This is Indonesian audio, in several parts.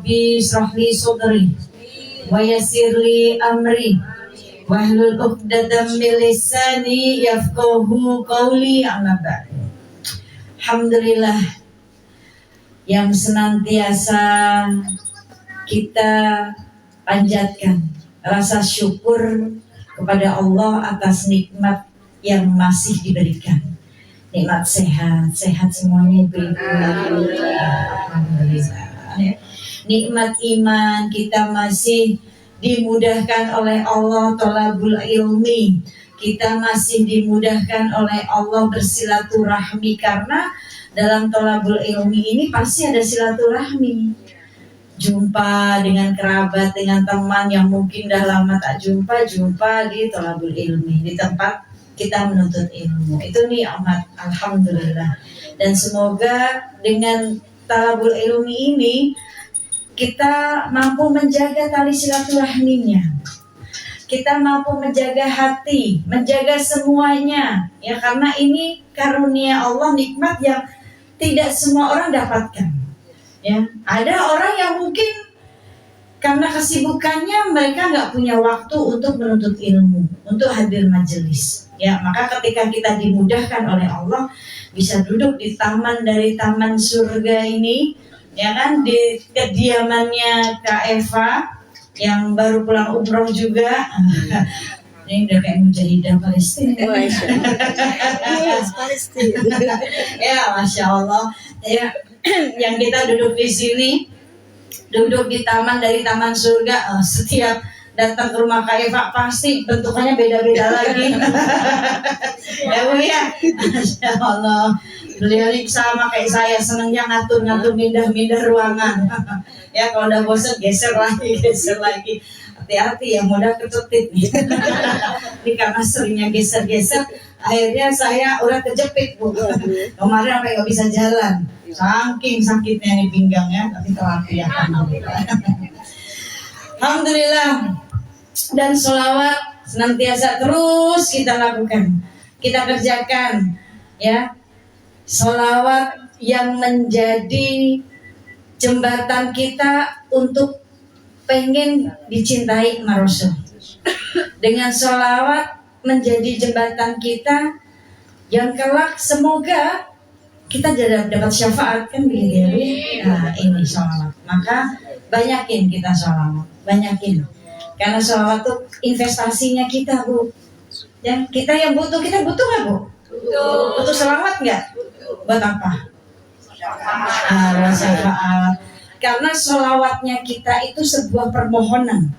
Rabbi israh li sadri wa yassir li amri wahlul 'uqdatam min lisani yafqahu qawli. Amma ba'd. Alhamdulillah yang senantiasa kita panjatkan rasa syukur kepada Allah atas nikmat yang masih diberikan. Nikmat sehat semuanya Ibu. Alhamdulillah. Nikmat iman, kita masih dimudahkan oleh Allah thalabul ilmi. Kita masih dimudahkan oleh Allah bersilaturahmi, karena dalam thalabul ilmi ini pasti ada silaturahmi. Jumpa dengan kerabat, dengan teman yang mungkin dah lama tak jumpa di thalabul ilmi, di tempat kita menuntut ilmu. Itu nikmat, alhamdulillah. Dan semoga dengan thalabul ilmi ini kita mampu menjaga tali silaturahminya. Kita mampu menjaga hati, menjaga semuanya. Ya, karena ini karunia Allah, nikmat yang tidak semua orang dapatkan. Ya, ada orang yang mungkin karena kesibukannya mereka nggak punya waktu untuk menuntut ilmu, untuk hadir majelis. Ya, maka ketika kita dimudahkan oleh Allah bisa duduk di taman dari taman surga ini, ya kan, di kediamannya Kak Eva yang baru pulang umroh juga. Ini udah kayak mujahidah Palestina. Yes, Palestina. Ya, Masya Allah. Ya, yang kita duduk di sini, duduk di taman dari taman surga, setiap datang ke rumah Kak Eva pasti bentukannya beda-beda lagi. Ya Bu ya, Masya Allah. Beliau ini sama kayak saya, senangnya ngatur-ngatur, mindah-mindah ruangan. Ya, kalau udah bosan geser lagi. Hati-hati ya, mudah kecetit. Ini karena seringnya geser-geser, akhirnya saya udah kejepit Bu. Kemarin sampai nggak bisa jalan, saking sakitnya nih pinggangnya, tapi terapi ya. Alhamdulillah. Dan sholawat senantiasa terus kita lakukan, kita kerjakan, ya. Sholawat yang menjadi jembatan kita untuk pengen dicintai sama Rasul. Dengan sholawat menjadi jembatan kita yang kelak semoga kita dapat syafaat, kan begitu ya. Nah, ini sholawat. Maka banyakin kita sholawat, banyakin. Karena sholawat itu investasinya kita Bu. Ya, kita yang butuh nggak Bu? Butuh sholawat nggak? Buat apa? Syafaat. Karena sholawatnya kita itu sebuah permohonan,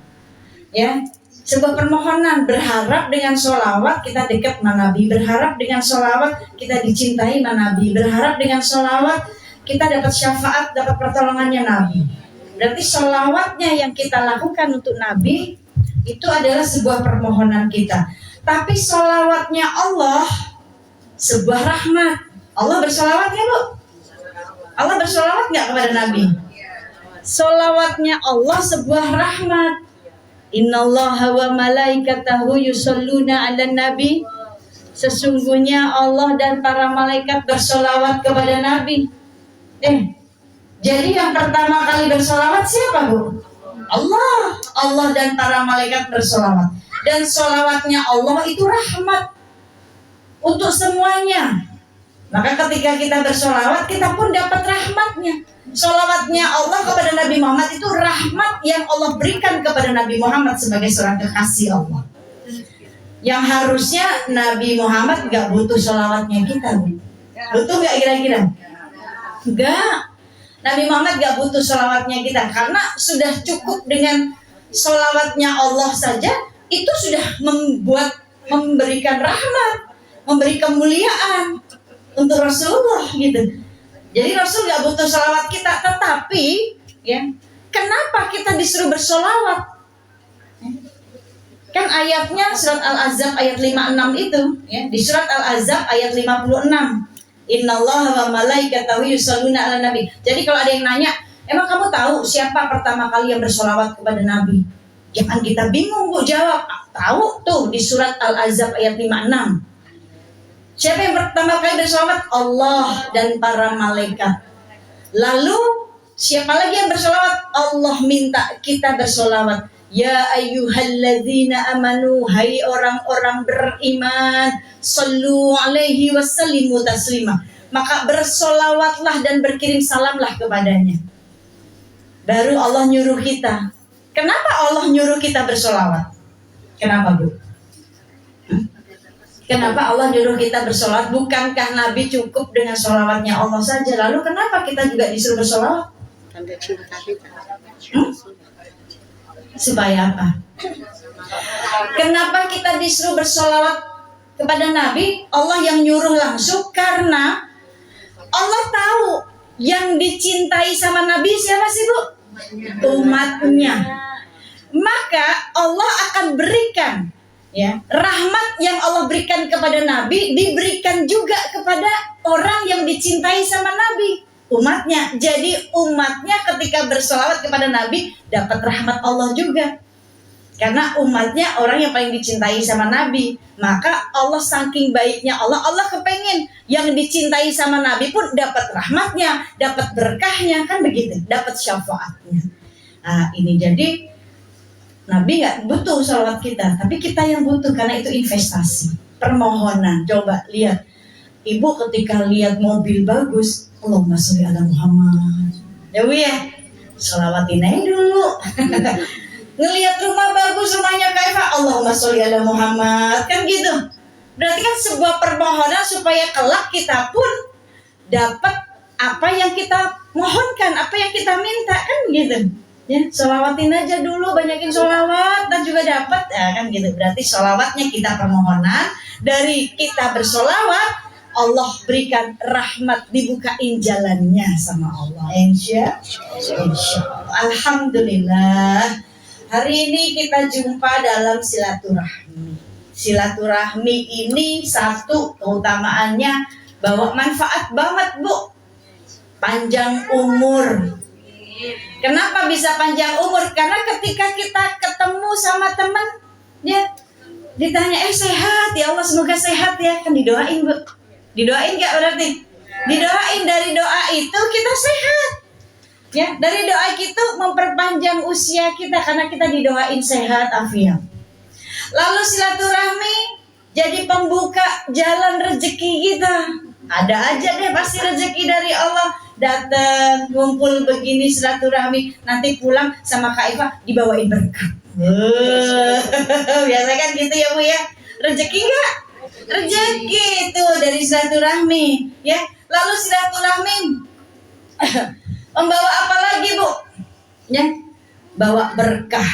ya, sebuah permohonan. Berharap dengan sholawat kita dekat sama Nabi, berharap dengan sholawat kita dicintai sama Nabi, berharap dengan sholawat kita dapat syafaat, dapat pertolongannya Nabi. Berarti sholawatnya yang kita lakukan untuk Nabi itu adalah sebuah permohonan kita. Tapi sholawatnya Allah sebuah rahmat. Allah bersolawat ya Bu? Allah bersolawat nggak kepada Nabi? Solawatnya Allah sebuah rahmat. Innallaha wa malaikatahu yusholluna 'alan nabi. Sesungguhnya Allah dan para malaikat bersolawat kepada Nabi. Jadi yang pertama kali bersolawat siapa Bu? Allah dan para malaikat bersolawat. Dan solawatnya Allah itu rahmat untuk semuanya. Maka ketika kita bersolawat, kita pun dapat rahmatnya. Solawatnya Allah kepada Nabi Muhammad itu rahmat yang Allah berikan kepada Nabi Muhammad sebagai seorang kekasih Allah. Yang harusnya Nabi Muhammad gak butuh solawatnya kita. Butuh gak kira-kira? Enggak. Nabi Muhammad gak butuh solawatnya kita, karena sudah cukup dengan solawatnya Allah saja. Itu sudah memberikan rahmat, memberi kemuliaan untuk Rasulullah gitu. Jadi Rasul gak butuh sholawat kita, tetapi ya, kenapa kita disuruh bersolawat? Kan ayatnya surat Al-Ahzab ayat 56 itu, ya, di surat Al-Ahzab ayat 56. Innallaha wa malaikatahu yusholluna 'alan nabi. Jadi kalau ada yang nanya, emang kamu tahu siapa pertama kali yang bersolawat kepada Nabi? Jangan kita bingung Bu jawab. Tahu tuh di surat Al-Ahzab ayat 56. Siapa yang pertama kali bersolawat? Allah dan para malaikat. Lalu Siapa lagi yang bersolawat? Allah minta kita bersolawat. Ya ayyuhalladzina amanu, hai orang-orang beriman, sallu alaihi wasallimu taslima. Maka bersolawatlah dan berkirim salamlah kepadanya. Baru Allah nyuruh kita. Kenapa Allah nyuruh kita bersolawat? Kenapa, Bu? Kenapa Allah nyuruh kita bersolawat? Bukankah Nabi cukup dengan solawatnya Allah saja? Lalu kenapa kita juga disuruh bersolawat? Tanda cinta kita. Supaya apa? Kenapa kita disuruh bersolawat kepada Nabi? Allah yang nyuruh langsung karena Allah tahu yang dicintai sama Nabi siapa sih, Bu? Umatnya. Maka Allah akan berikan, ya, rahmat yang Allah berikan kepada Nabi diberikan juga kepada orang yang dicintai sama Nabi, umatnya. Jadi umatnya ketika bersolawat kepada Nabi dapat rahmat Allah juga, karena umatnya orang yang paling dicintai sama Nabi. Maka Allah saking baiknya Allah kepengen yang dicintai sama Nabi pun dapat rahmatnya, dapat berkahnya, kan begitu, dapat syafaatnya. Nah ini jadi Nabi nggak butuh salawat kita, tapi kita yang butuh karena itu investasi, permohonan. Coba lihat, ibu ketika lihat mobil bagus, Allahumma sholli ala Muhammad, ya Bu ya, salawatin aja dulu. Ngelihat rumah bagus, rumahnya Kak Eva, Allahumma sholli ala Muhammad, kan gitu. Berarti kan sebuah permohonan supaya kelak kita pun dapat apa yang kita mohonkan, apa yang kita minta, kan gitu. Ya, solawatin aja dulu, banyakin solawat dan juga dapat, ya kan gitu. Berarti solawatnya kita permohonan, dari kita bersolawat Allah berikan rahmat, dibukain jalannya sama Allah. Insya Allah. Alhamdulillah. Hari ini kita jumpa dalam silaturahmi. Silaturahmi ini satu keutamaannya bawa manfaat banget, Bu. Panjang umur. Kenapa bisa panjang umur? Karena ketika kita ketemu sama teman, ya ditanya, sehat ya Allah, semoga sehat ya, kan didoain, Bu. Didoain nggak berarti? Didoain, dari doa itu kita sehat. Ya, dari doa itu memperpanjang usia kita karena kita didoain sehat afiat. Lalu silaturahmi jadi pembuka jalan rezeki kita. Ada aja deh pasti rezeki dari Allah. Datang ngumpul begini silaturahmi, nanti pulang sama Kak Eva dibawain berkat. Biasa kan gitu ya Bu ya. Rezeki enggak? Rezeki itu dari silaturahmi, ya. Lalu silaturahmi membawa apa lagi, Bu? Ya, bawa berkah.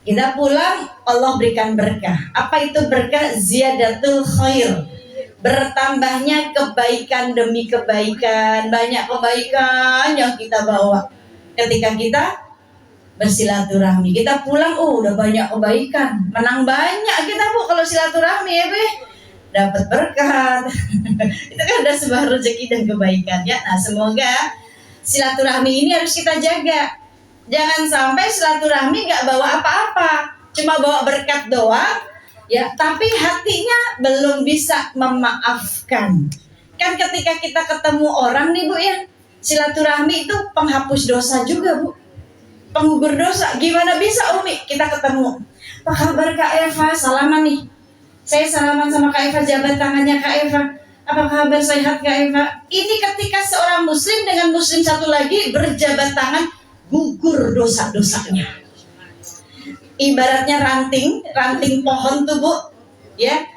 Kita pulang Allah berikan berkah. Apa itu berkah? Ziyadatul khair. Bertambahnya kebaikan demi kebaikan, banyak kebaikan yang kita bawa ketika kita bersilaturahmi. Kita pulang, udah banyak kebaikan, menang banyak kita, Bu, kalau silaturahmi ya, Bu. Dapat berkat. Itu kan ada sebuah rezeki dan kebaikan, ya. Nah, semoga silaturahmi ini harus kita jaga. Jangan sampai silaturahmi gak bawa apa-apa, cuma bawa berkat doang, ya, tapi hatinya belum bisa memaafkan. Kan ketika kita ketemu orang nih, Bu, ya, silaturahmi itu penghapus dosa juga, Bu, penggugur dosa. Gimana bisa, Umi, kita ketemu, apa kabar Kak Eva, salaman nih, saya salaman sama Kak Eva, jabat tangannya Kak Eva, apa kabar, sehat Kak Eva. Ini ketika seorang muslim dengan muslim satu lagi berjabat tangan, gugur dosa-dosanya. Ibaratnya ranting pohon tuh, Bu, ya,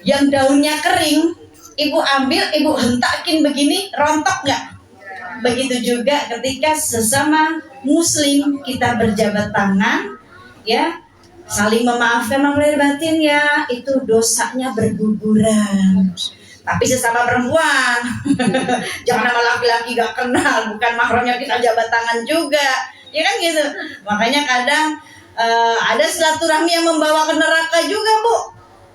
yang daunnya kering, ibu ambil, ibu hentakin begini, rontok nggak? Begitu juga ketika sesama muslim kita berjabat tangan, ya, saling memaafkan lahir batin, ya, itu dosanya berguguran. Tapi sesama perempuan, jangan sama laki-laki gak kenal, bukan mahramnya kita jabat tangan juga, ya kan gitu. Makanya kadang ada silaturahmi yang membawa ke neraka juga, Bu.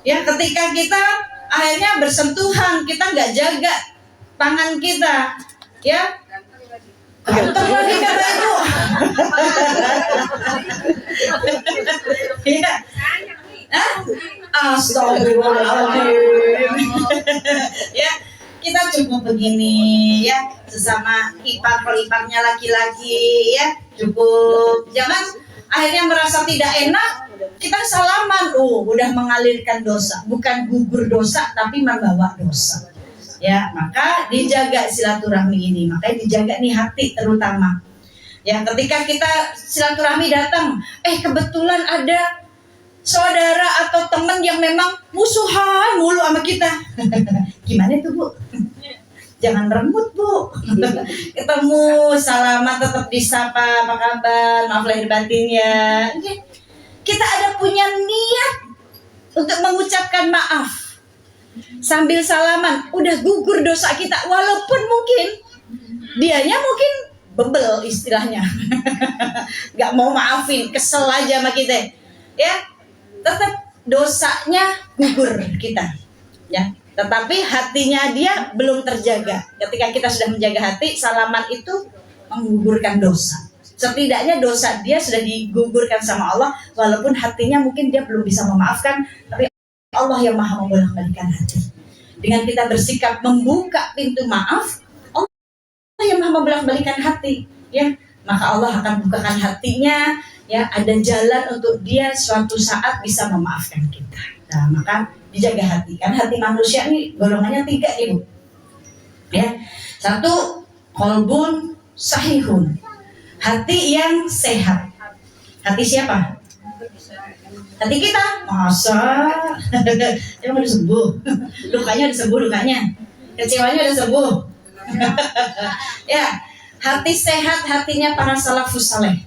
Ya, ketika kita akhirnya bersentuhan, kita nggak jaga tangan kita, ya. Ganteng lagi kata Ibu. Ya. Astagfirullahaladzim. Ya, kita cukup begini ya, sesama ipar periparnya laki-laki ya, cukup. Jangan akhirnya merasa tidak enak, kita salaman, udah mengalirkan dosa, bukan gugur dosa tapi membawa dosa. Ya, maka dijaga silaturahmi ini, makanya dijaga nih hati terutama. Ya, ketika kita silaturahmi datang, kebetulan ada saudara atau teman yang memang musuhan mulu sama kita. Gimana tuh, Bu? Jangan remut, Bu. Ketemu, salaman, tetap disapa, apa kabar, maaf lahir batin ya. Kita ada punya niat untuk mengucapkan maaf. Sambil salaman, udah gugur dosa kita. Walaupun mungkin dianya mungkin bebel istilahnya. Gak mau maafin, kesel aja sama kita. Ya, tetap dosanya gugur kita. Ya, tetapi hatinya dia belum terjaga. Ketika kita sudah menjaga hati, salaman itu menggugurkan dosa. Setidaknya dosa dia sudah digugurkan sama Allah, walaupun hatinya mungkin dia belum bisa memaafkan, tapi Allah yang maha membolak-balikan hati. Dengan kita bersikap membuka pintu maaf, Allah yang maha membolak-balikan hati, ya, maka Allah akan bukakan hatinya, ya, ada jalan untuk dia suatu saat bisa memaafkan kita. Nah, maka dijaga hati, kan hati manusia ini golongannya 3 nih, Bu. Ya, 1, qalbun sahihun, hati yang sehat. Hati siapa? Hati kita. Masa? Emang udah sembuh? Lukanya udah sembuh, kecewanya udah sembuh. Ya, hati sehat, hatinya para salafus saleh.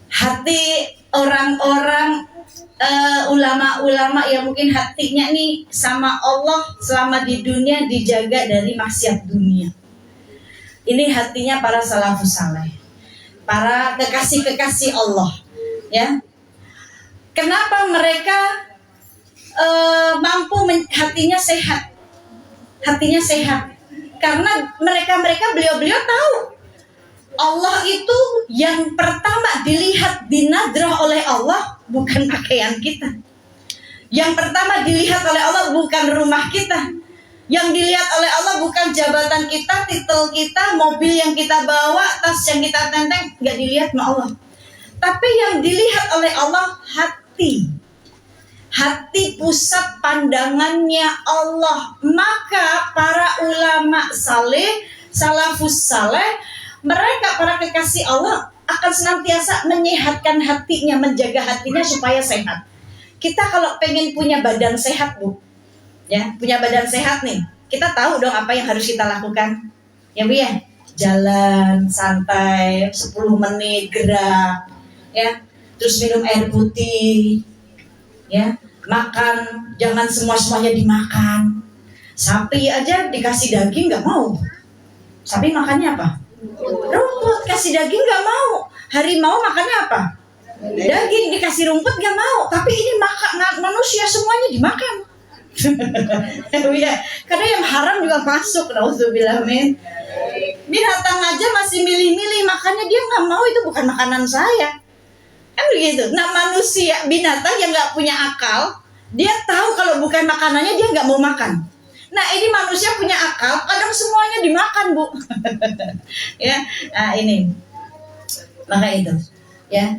Hati orang-orang ulama-ulama yang mungkin hatinya nih sama Allah selama di dunia dijaga dari maksiat dunia. Ini hatinya para salafus saleh, para kekasih-kekasih Allah, ya. Kenapa mereka mampu hatinya sehat? Hatinya sehat karena mereka beliau-beliau tahu Allah itu yang pertama dilihat dinadrah oleh Allah bukan pakaian kita. Yang pertama dilihat oleh Allah bukan rumah kita. Yang dilihat oleh Allah bukan jabatan kita, titel kita, mobil yang kita bawa, tas yang kita tenteng, nggak dilihat sama Allah. Tapi yang dilihat oleh Allah hati. Hati pusat pandangannya Allah. Maka para ulama saleh, salafus saleh, mereka para kekasih Allah akan senantiasa menyehatkan hatinya, menjaga hatinya supaya sehat. Kita kalau pengen punya badan sehat, Bu, ya, punya badan sehat nih, kita tahu dong apa yang harus kita lakukan, ya Bu ya. Jalan santai 10 menit, gerak, ya, terus minum air putih, ya, makan, jangan semuanya dimakan. Sapi aja dikasih daging nggak mau. Sapi makannya apa? Rumput. Kasih daging nggak mau. Harimau makannya apa? Daging. Dikasih rumput nggak mau. Tapi ini manusia semuanya dimakan. Ya, karena yang haram juga masuk. Nauzubillah min. Binatang aja masih milih-milih, makanya dia nggak mau, itu bukan makanan saya. Kan begitu. Nah, manusia, binatang yang nggak punya akal, dia tahu kalau bukan makanannya dia nggak mau makan. Nah, ini manusia punya akal, kadang semuanya dimakan, Bu. Ya, nah ini. Maka itu, ya.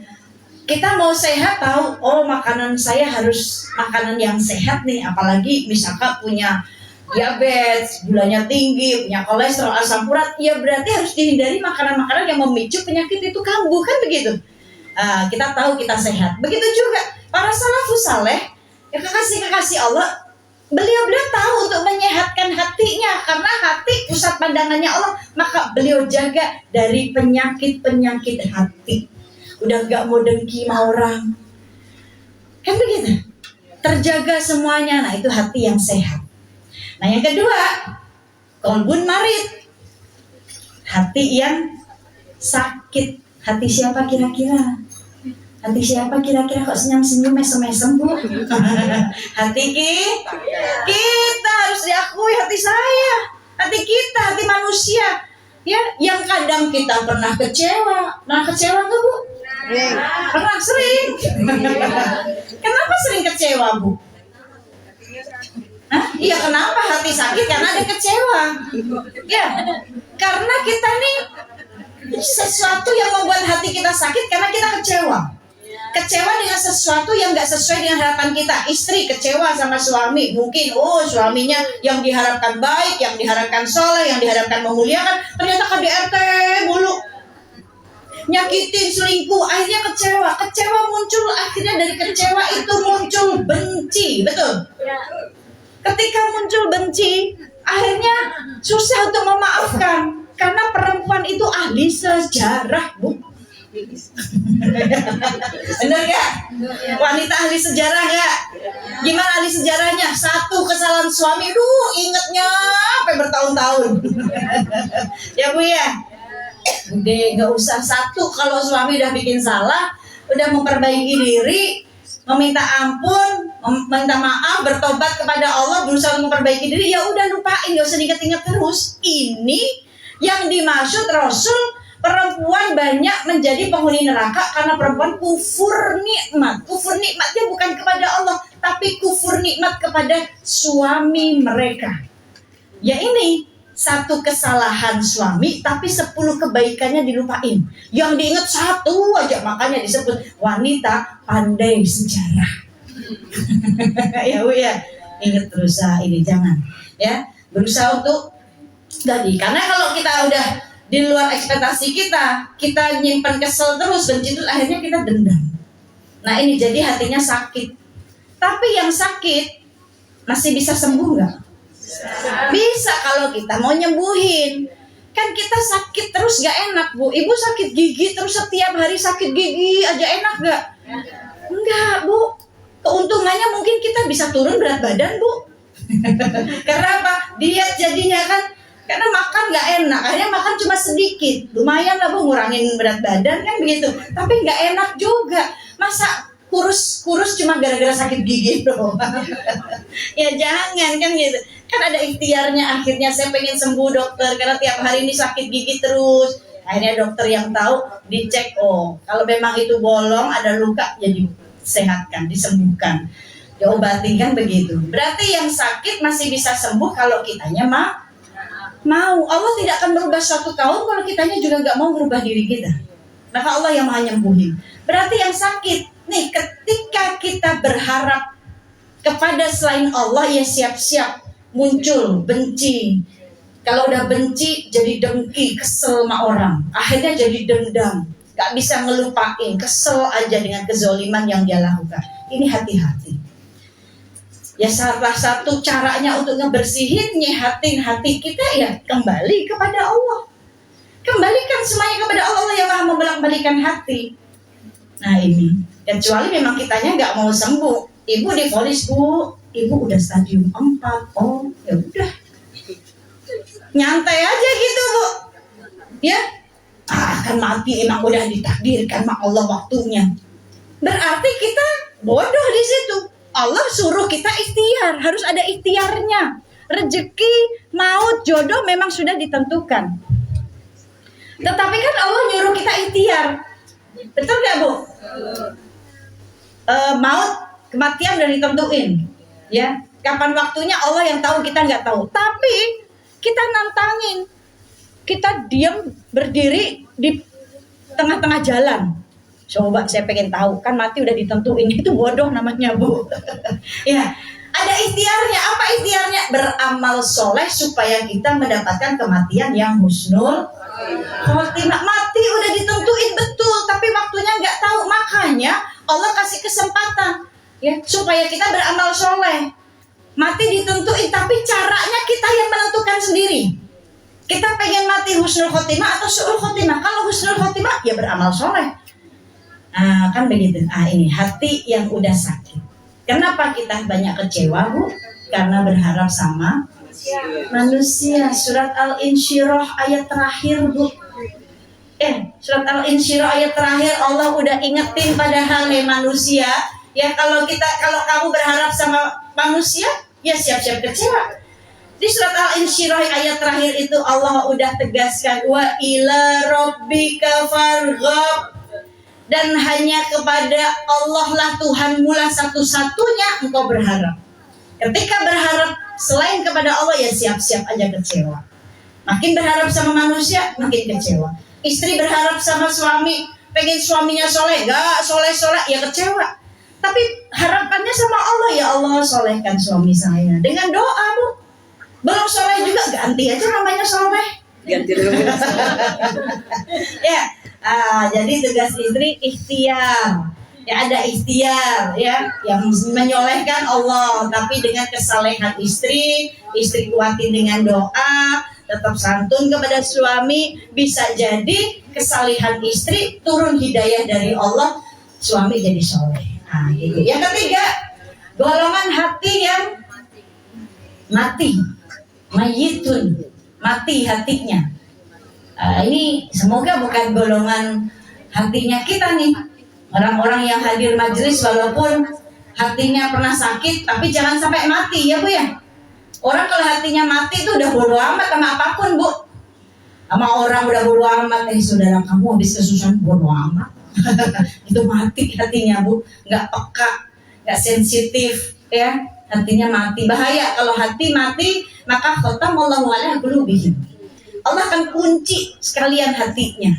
Kita mau sehat tahu, makanan saya harus makanan yang sehat nih, apalagi misalkan punya diabetes, gulanya tinggi, punya kolesterol, asam urat, ya berarti harus dihindari makanan-makanan yang memicu penyakit itu kambuh, kan begitu. Kita tahu kita sehat. Begitu juga para salafus saleh, ya kekasih-kekasih Allah, beliau tahu untuk menyehatkan hatinya, karena hati pusat pandangannya Allah, maka beliau jaga dari penyakit-penyakit hati. Udah gak mau dengki sama orang, kan begitu, terjaga semuanya. Nah, itu hati yang sehat. Nah, yang kedua, qalbun marid, hati yang sakit. Hati siapa kira-kira? Hati siapa kira-kira kok senyum-senyum mesem-mesem, Bu? Hati kita harus diakui, hati saya, hati kita, hati manusia, ya, yang kadang kita pernah kecewa. Pernah kecewa nggak, Bu? Pernah, sering. Kenapa sering kecewa, Bu? Hah? Iya, kenapa hati sakit? Karena ada kecewa. Ya, karena kita nih sesuatu yang membuat hati kita sakit karena kita kecewa. Kecewa dengan sesuatu yang gak sesuai dengan harapan kita. Istri kecewa sama suami. Mungkin, suaminya yang diharapkan baik, yang diharapkan soleh, yang diharapkan memuliakan, ternyata KDRT mulu. Nyakitin, selingkuh, akhirnya kecewa. Kecewa muncul, akhirnya dari kecewa itu muncul benci. Betul? Ketika muncul benci, akhirnya susah untuk memaafkan. Karena perempuan itu ahli sejarah, Bu. Bener gak? Wanita ahli sejarah gak? Gimana ahli sejarahnya? Satu kesalahan suami, ingetnya sampai bertahun-tahun. Ya Bu ya. Udah gak usah satu. Kalau suami udah bikin salah, udah memperbaiki diri, meminta ampun, meminta maaf, bertobat kepada Allah, berusaha memperbaiki diri, ya udah lupain, gak usah diingat-ingat terus. Ini yang dimaksud Rasul. Perempuan banyak menjadi penghuni neraka karena perempuan kufur nikmat. Kufur nikmatnya bukan kepada Allah, tapi kufur nikmat kepada suami mereka. Ya ini, satu kesalahan suami, tapi 10 kebaikannya dilupain. Yang diingat satu aja, makanya disebut wanita pandai sejarah. Ya Bu ya, ingat berusaha ini, jangan. Ya, berusaha untuk jadi. Karena kalau kita udah di luar ekspektasi kita nyimpan kesel terus, benci terus, akhirnya kita dendam. Nah ini jadi hatinya sakit. Tapi yang sakit masih bisa sembuh nggak? Bisa kalau kita mau nyembuhin. Kan kita sakit terus gak enak, Bu. Ibu sakit gigi terus setiap hari sakit gigi aja enak gak? Enggak, Bu. Keuntungannya mungkin kita bisa turun berat badan, Bu. Karena apa? Diet jadinya kan. Karena makan gak enak, akhirnya makan cuma sedikit. Lumayan lah Bu, ngurangin berat badan kan begitu. Tapi gak enak juga. Masa kurus cuma gara-gara sakit gigi doang? Ya jangan kan gitu. Kan ada ikhtiarnya, akhirnya saya pengen sembuh dokter, karena tiap hari ini sakit gigi terus. Akhirnya dokter yang tahu, dicek, kalau memang itu bolong, ada luka, ya disehatkan, disembuhkan. Diobatin kan begitu. Berarti yang sakit masih bisa sembuh kalau kitanya mau. Allah tidak akan merubah suatu kaum kalau kitanya juga nggak mau merubah diri kita. Maka Allah yang maha nyembuhin. Berarti yang sakit nih, ketika kita berharap kepada selain Allah, ya siap-siap muncul benci. Kalau udah benci jadi dengki, kesel sama orang, akhirnya jadi dendam, gak bisa ngelupain, kesel aja dengan kezoliman yang dia lakukan. Ini hati-hati. Ya salah satu caranya untuk ngebersihin, nyehatin hati kita, ya kembali kepada Allah. Kembalikan semuanya kepada Allah yang maha membolak-balikan hati. Nah ini, kecuali memang kitanya gak mau sembuh. Ibu divonis, Bu, ibu udah stadium 4. Oh ya udah, nyantai aja gitu Bu. Ya, akan mati, emang udah ditakdirkan sama Allah waktunya. Berarti kita bodoh di situ. Allah suruh kita ikhtiar, harus ada ikhtiarnya. Rezeki, maut, jodoh memang sudah ditentukan. Tetapi kan Allah nyuruh kita ikhtiar. Betul gak Bu? Maut, kematian udah ditentuin. Ya, kapan waktunya Allah yang tahu, kita nggak tahu. Tapi kita nantangin. Kita diam berdiri di tengah-tengah jalan. Coba saya pengen tahu, kan mati udah ditentuin, itu bodoh namanya Bu. Ya, ada ikhtiarnya. Apa ikhtiarnya? Beramal soleh supaya kita mendapatkan kematian yang husnul khotimah. Mati udah ditentuin betul, tapi waktunya nggak tahu. Makanya Allah kasih kesempatan, ya, supaya kita beramal soleh. Mati ditentuin, tapi caranya kita yang menentukan sendiri. Kita pengen mati husnul khotimah atau su'ul khotimah. Kalau husnul khotimah, ya beramal soleh. Nah, kan begitu. Ini hati yang udah sakit. Kenapa kita banyak kecewa, Bu? Karena berharap sama manusia. Surat Al-Insyirah ayat terakhir, Bu. Surat Al-Insyirah ayat terakhir, Allah udah ingetin padahal manusia. Ya kalau kamu berharap sama manusia, ya siap-siap kecewa. Di surat Al-Insyirah ayat terakhir itu Allah udah tegaskan, wa ila rabbika farghab. Dan hanya kepada Allah lah Tuhanmu lah satu-satunya engkau berharap. Ketika berharap selain kepada Allah ya siap-siap aja kecewa. Makin berharap sama manusia makin kecewa. Istri berharap sama suami, pengen suaminya soleh, gak soleh-soleh ya kecewa. Tapi harapannya sama Allah, ya Allah solehkan suami saya dengan doa, Bu. Belum soleh juga ganti aja namanya soleh. Ganti dulu. Ya, jadi tugas istri ikhtiar. Ya ada ikhtiar ya yang menyolehkan Allah, tapi dengan kesalehan istri kuatin dengan doa, tetap santun kepada suami, bisa jadi kesalehan istri turun hidayah dari Allah, suami jadi soleh. Nah, gitu. Yang ketiga, golongan hati yang mati, mayitun, mati hatinya. Ini semoga bukan golongan hatinya kita nih. Orang-orang yang hadir majelis walaupun hatinya pernah sakit, tapi jangan sampai mati ya Bu ya. Orang kalau hatinya mati itu udah bodo amat sama apapun Bu. Sama orang udah bodo amat, saudara kamu habis kesusahan bodo amat. Itu mati hatinya Bu, nggak peka, nggak sensitif ya, hatinya mati. Bahaya kalau hati mati, maka khatamallahu ala qulubihim. Allah akan kunci sekalian hatinya.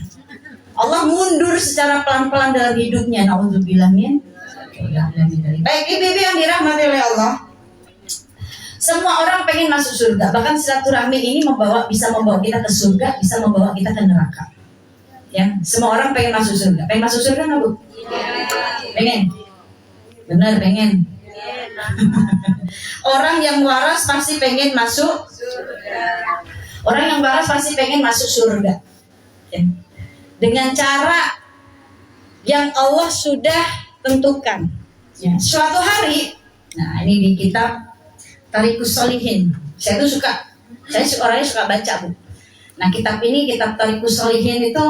Allah mundur secara pelan-pelan dalam hidupnya. Nauzubillah min. Baik ibu-ibu yang dirahmati oleh Allah, semua orang pengen masuk surga. Bahkan silaturahmi ini bisa membawa kita ke surga, bisa membawa kita ke neraka. Ya, semua orang pengen masuk surga. Pengen masuk surga nggak Bu? Pengen. Benar pengen. Orang yang waras pasti pengen masuk surga. Orang yang waras pasti pengen masuk surga. Ya. Dengan cara yang Allah sudah tentukan. Ya. Suatu hari, nah ini di kitab Thariqus Shalihin. Saya orangnya suka baca Bu. Nah kitab ini, kitab Thariqus Shalihin itu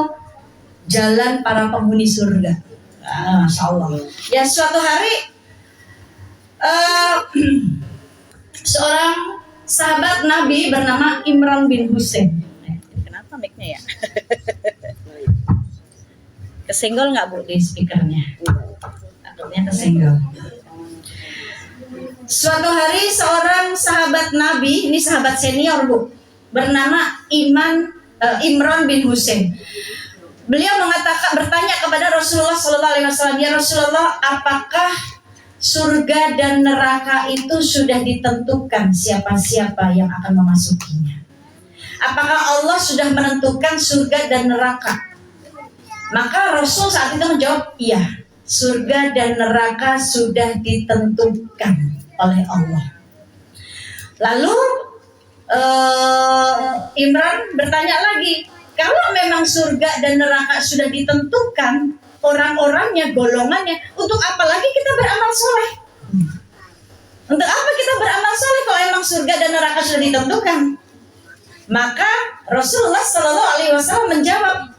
jalan para penghuni surga. Masya Allah. Ya suatu hari seorang sahabat Nabi bernama Imran bin Husain. Kenapa mic-nya ya? Kesenggol nggak Bu di speakernya? Takutnya kesenggol. Suatu hari seorang sahabat Nabi, ini sahabat senior Bu, bernama Imran bin Husain. Beliau bertanya kepada Rasulullah SAW, ya Rasulullah, apakah surga dan neraka itu sudah ditentukan siapa-siapa yang akan memasukinya? Apakah Allah sudah menentukan surga dan neraka? Maka Rasul saat itu menjawab, iya, surga dan neraka sudah ditentukan oleh Allah. Lalu Imran bertanya lagi, kalau memang surga dan neraka sudah ditentukan orang-orangnya, golongannya, untuk apa lagi kita beramal soleh? Untuk apa kita beramal soleh kalau memang surga dan neraka sudah ditentukan? Maka Rasulullah SAW menjawab,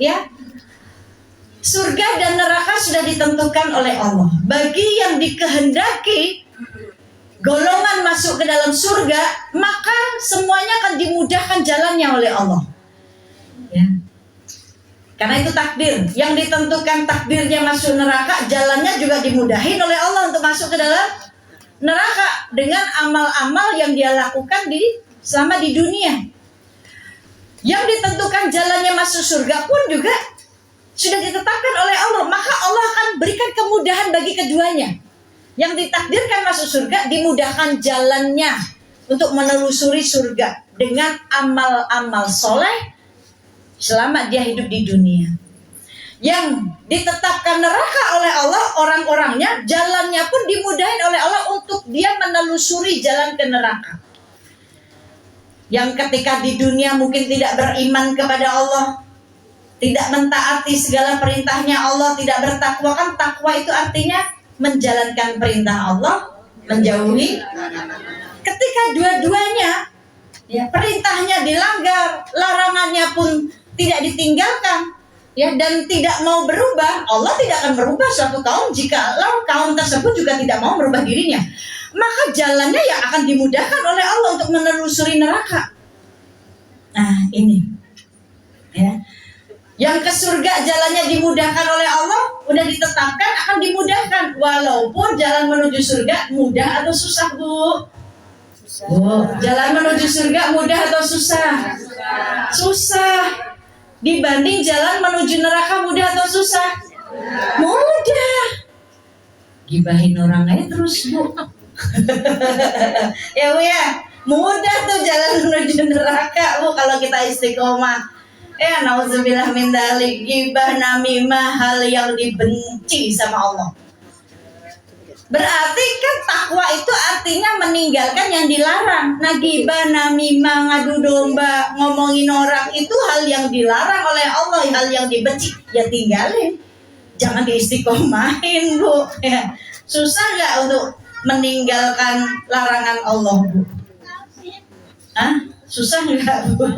ya, surga dan neraka sudah ditentukan oleh Allah. Bagi yang dikehendaki golongan masuk ke dalam surga, maka semuanya akan dimudahkan jalannya oleh Allah. Ya. Karena itu takdir. Yang ditentukan takdirnya masuk neraka, jalannya juga dimudahin oleh Allah untuk masuk ke dalam neraka dengan amal-amal yang dia lakukan selama di dunia. Yang ditentukan jalannya masuk surga pun juga sudah ditetapkan oleh Allah, maka Allah akan berikan kemudahan bagi keduanya. Yang ditakdirkan masuk surga dimudahkan jalannya untuk menelusuri surga dengan amal-amal soleh selama dia hidup di dunia. Yang ditetapkan neraka oleh Allah, orang-orangnya, jalannya pun dimudahin oleh Allah untuk dia menelusuri jalan ke neraka. Yang ketika di dunia mungkin tidak beriman kepada Allah, tidak mentaati segala perintahnya Allah, tidak bertakwa. Kan takwa itu artinya menjalankan perintah Allah, menjauhi. Ketika dua-duanya, ya, perintahnya dilanggar, larangannya pun tidak ditinggalkan, ya, dan tidak mau berubah, Allah tidak akan merubah suatu kaum jika kaum tersebut juga tidak mau merubah dirinya. Maka jalannya yang akan dimudahkan oleh Allah untuk menelusuri neraka. Nah ini, ya. Yang ke surga jalannya dimudahkan oleh Allah, udah ditetapkan akan dimudahkan. Walaupun jalan menuju surga mudah atau susah Bu? Bu, jalan menuju surga mudah atau susah? Susah. Dibanding jalan menuju neraka mudah atau susah? Mudah. Gibahin orang aja terus, Bu. Ya, Bu ya. Mudah tuh jalan menuju neraka, Bu, kalau kita istiqomah. Nauzubillah min dzalik, gibah namimah hal yang dibenci sama Allah. Berarti kan takwa itu artinya meninggalkan yang dilarang. Nah, gibah, namimah, ngadu domba, ngomongin orang itu hal yang dilarang oleh Allah, hal yang dibenci. Ya tinggalin. Jangan diistiqomahin, Bu. Ya. Susah nggak untuk meninggalkan larangan Allah, Bu? Hah? Susah nggak, Bu?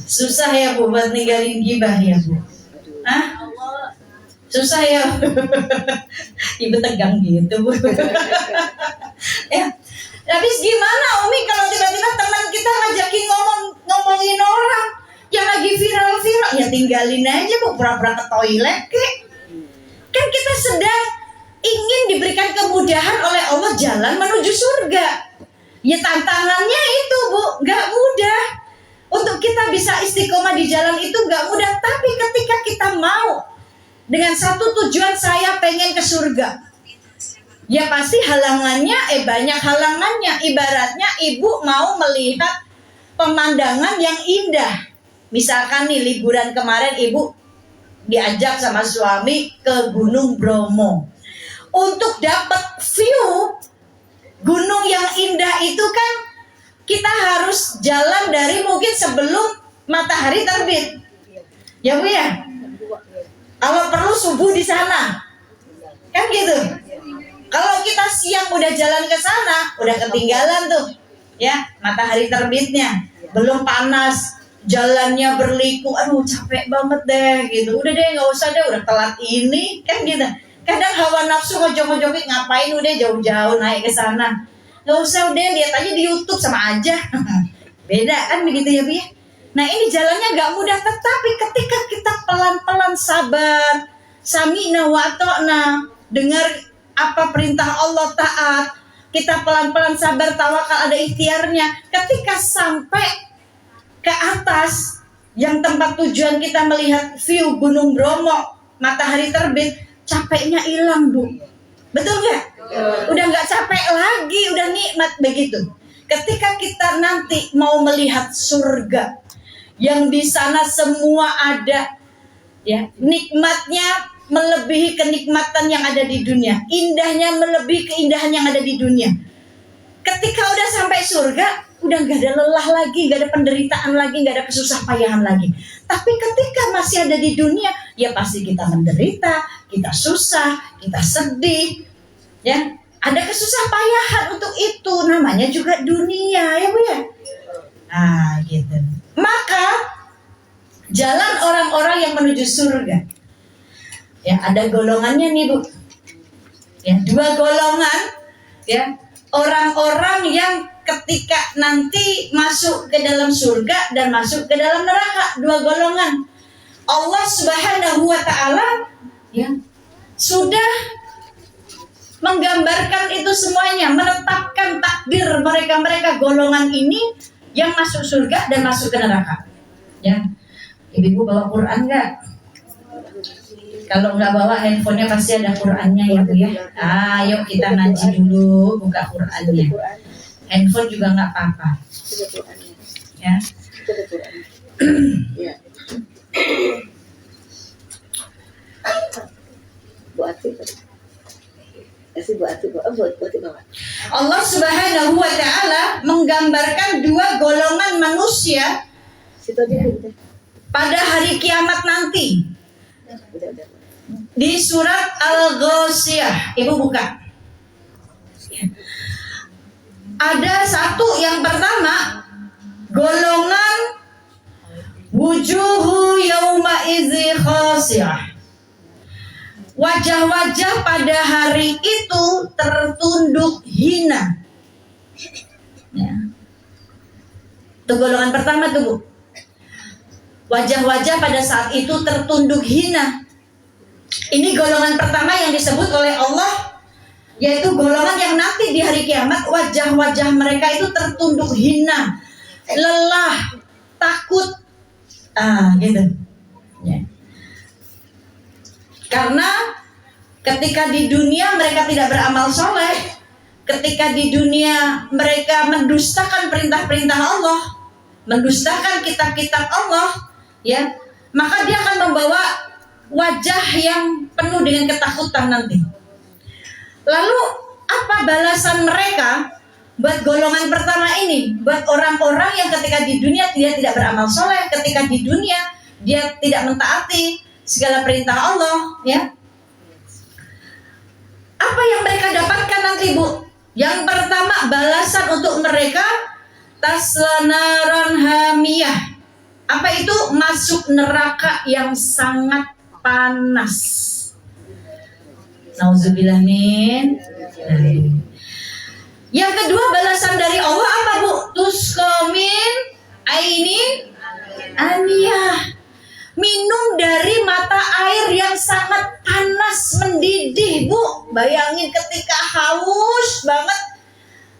Susah ya, Bu, buat ninggalin gibah ya, Bu? Hah? Susah ya. Ibu tegang gitu, Bu. Ya. Habis gimana, Umi, kalau tiba-tiba teman kita ngajakin ngomongin orang yang lagi viral-viral, ya tinggalin aja, Bu, pura-pura ke toilet kek. Kan kita sedang ingin diberikan kemudahan oleh Allah jalan menuju surga. Ya tantangannya itu, Bu, gak mudah. Untuk kita bisa istiqomah di jalan itu gak mudah. Tapi ketika kita mau dengan satu tujuan, saya pengen ke surga, ya pasti halangannya banyak halangannya. Ibaratnya ibu mau melihat pemandangan yang indah. Misalkan nih liburan kemarin ibu diajak sama suami ke Gunung Bromo. Untuk dapat view gunung yang indah itu kan kita harus jalan dari mungkin sebelum matahari terbit. Ya, Bu ya? Kalau perlu subuh di sana. Kan gitu. Kalau kita siang udah jalan ke sana, udah ketinggalan tuh. Ya, matahari terbitnya. Belum panas, jalannya berliku. Aduh, capek banget deh gitu. Udah deh, enggak usah deh, udah telat ini, kan gitu. Kadang hawa nafsu ngojok-ngojokin, ngapain udah jauh-jauh naik ke sana. Enggak usah, udah lihat aja di YouTube sama aja. Beda kan begitu ya, Bu ya? Nah, ini jalannya gak mudah, tetapi ketika kita pelan-pelan sabar, sami'na wa ata'na, dengar apa perintah Allah, taat, kita pelan-pelan sabar, tawakal, ada ikhtiarnya. Ketika sampai ke atas, yang tempat tujuan kita melihat view Gunung Bromo, matahari terbit, capeknya hilang, Bu. Betul gak? Udah gak capek lagi, udah nikmat begitu. Ketika kita nanti mau melihat surga, yang di sana semua ada, ya, nikmatnya melebihi kenikmatan yang ada di dunia, indahnya melebihi keindahan yang ada di dunia. Ketika udah sampai surga, udah gak ada lelah lagi, gak ada penderitaan lagi, gak ada kesusah payahan lagi. Tapi ketika masih ada di dunia, ya pasti kita menderita, kita susah, kita sedih, ya, ada kesusah payahan untuk itu, namanya juga dunia, ya, Bu ya. Nah, gitu. Maka jalan orang-orang yang menuju surga, ya, ada golongannya nih, Bu. Ya, dua golongan, ya, orang-orang yang ketika nanti masuk ke dalam surga dan masuk ke dalam neraka, dua golongan. Allah Subhanahu wa taala, ya, sudah menggambarkan itu semuanya, menetapkan takdir mereka golongan ini yang masuk surga dan masuk ke neraka. Ya, ibu bawa Quran nggak? Kalau nggak bawa, handphonenya pasti ada Qurannya ya, Bu ya. Ayo kita ngaji dulu, buka Qurannya. Handphone juga nggak apa-apa. Ya. Allah Subhanahu wa taala menggambarkan dua golongan manusia pada hari kiamat nanti. Di surat Al-Ghasyiyah, Ibu buka. Ada satu, yang pertama, golongan wujuhu yauma idzi khasiyah. Wajah-wajah pada hari itu tertunduk hina. Ya. Itu golongan pertama tuh, Bu. Wajah-wajah pada saat itu tertunduk hina. Ini golongan pertama yang disebut oleh Allah Yaitu golongan yang nanti di hari kiamat wajah-wajah mereka itu tertunduk hina, lelah, takut, gitu. Ya. Karena ketika di dunia mereka tidak beramal soleh, ketika di dunia mereka mendustakan perintah-perintah Allah, mendustakan kitab-kitab Allah, ya, maka dia akan membawa wajah yang penuh dengan ketakutan nanti. Lalu apa balasan mereka buat golongan pertama ini? Buat orang-orang yang ketika di dunia dia tidak beramal soleh, ketika di dunia dia tidak mentaati segala perintah Allah, ya. Apa yang mereka dapatkan nanti, Bu? Yang pertama, balasan untuk mereka taslanaran hamiyah. Apa itu? Masuk neraka yang sangat panas. Nauzubillah min. Yang kedua, balasan dari Allah apa, Bu? Tuskomin ainin aniyah. Minum dari mata air yang sangat panas mendidih, Bu. Bayangin ketika haus banget,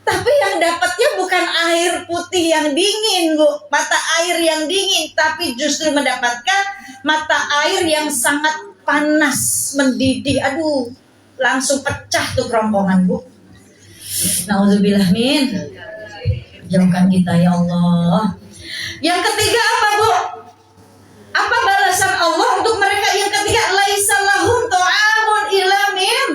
tapi yang dapatnya bukan air putih yang dingin, Bu, mata air yang dingin, tapi justru mendapatkan mata air yang sangat panas mendidih. Aduh, langsung pecah tuh kerongkongan, Bu. Nauzubillah min. Jauhkan kita ya Allah. Yang ketiga apa, Bu? Apa balasan Allah untuk mereka? Yang ketiga, laisa lahum ta'amun illa min.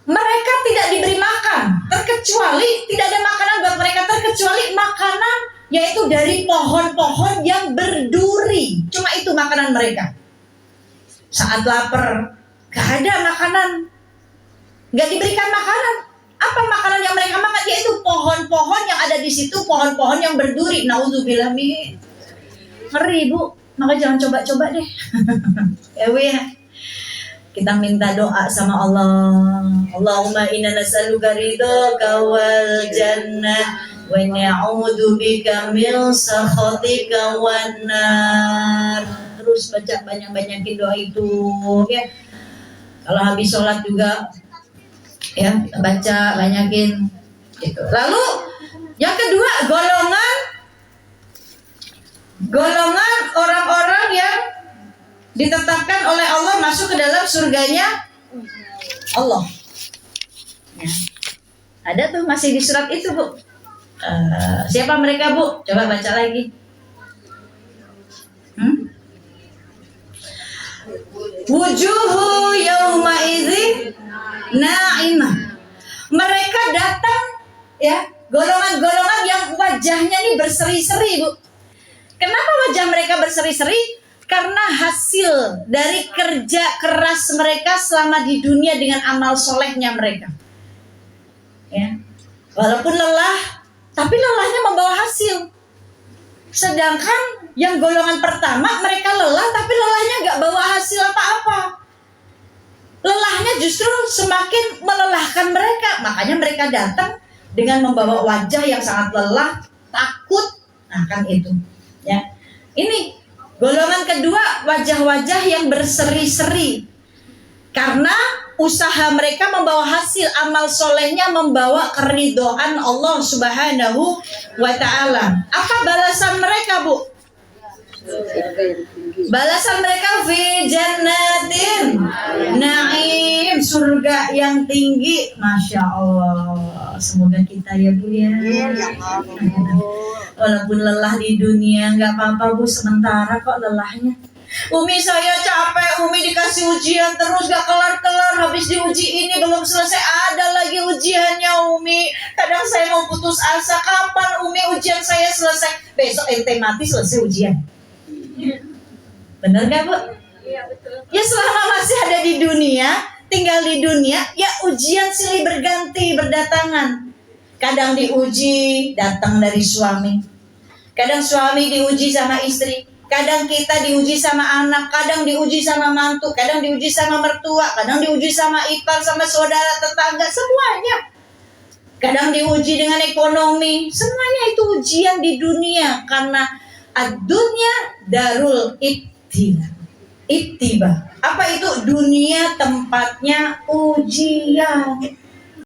Mereka tidak diberi makan, terkecuali tidak ada makanan buat mereka terkecuali makanan yaitu dari pohon-pohon yang berduri. Cuma itu makanan mereka. Saat lapar, gak ada makanan, gak diberikan makanan. Apa makanan yang mereka makan? Yaitu pohon-pohon yang ada di situ, pohon-pohon yang berduri. Nauzubillah min. Ngeri, Bu, maka jangan coba-coba deh. Ya. Kita minta doa sama Allah. Allahumma inna nas'aluka ridhaka wal jannah wa na'udzubika min sakhatika wan nar. Terus baca banyak-banyakin doa itu, ya. Kalau habis sholat juga, ya, baca banyakin gitu. Lalu yang kedua, golongan orang-orang yang ditetapkan oleh Allah masuk ke dalam surganya Allah. Ya. Ada tuh masih di surat itu, Bu. Siapa mereka, Bu? Coba baca lagi. Wujuhu yauma idzin na'imah. Mereka datang, ya, golongan-golongan yang wajahnya nih berseri-seri, Bu. Kenapa wajah mereka berseri-seri? Karena hasil dari kerja keras mereka selama di dunia dengan amal solehnya mereka. Ya. Walaupun lelah, tapi lelahnya membawa hasil. Sedangkan yang golongan pertama mereka lelah, tapi lelahnya gak bawa hasil apa-apa. Lelahnya justru semakin melelahkan mereka. Makanya mereka datang dengan membawa wajah yang sangat lelah, takut. Nah, kan itu. Ya, ini golongan kedua, wajah-wajah yang berseri-seri karena usaha mereka membawa hasil, amal solehnya membawa keridhaan Allah Subhanahu wa Ta'ala. Apa balasan mereka, Bu? Balasan mereka fi jannatin na'im, surga yang tinggi. Masya Allah. Semoga kita ya, Bu, ya. Walaupun lelah di dunia, nggak apa-apa, Bu, sementara kok lelahnya. Umi, saya capek, Umi dikasih ujian terus gak kelar-kelar. Habis diuji ini belum selesai, ada lagi ujiannya, Umi. Kadang saya mau putus asa, kapan Umi ujian saya selesai? Besok ente mati selesai ujian. Bener gak, Bu? Iya, betul. Ya selama masih ada di dunia, tinggal di dunia, ya ujian silih berganti, berdatangan. Kadang diuji datang dari suami, kadang suami diuji sama istri, kadang kita diuji sama anak, kadang diuji sama mantu, kadang diuji sama mertua, kadang diuji sama ipar, sama saudara, tetangga, semuanya. Kadang diuji dengan ekonomi, semuanya itu ujian di dunia. Karena ad-dunya darul ibtila. Ittiba. Apa itu? Dunia tempatnya ujian.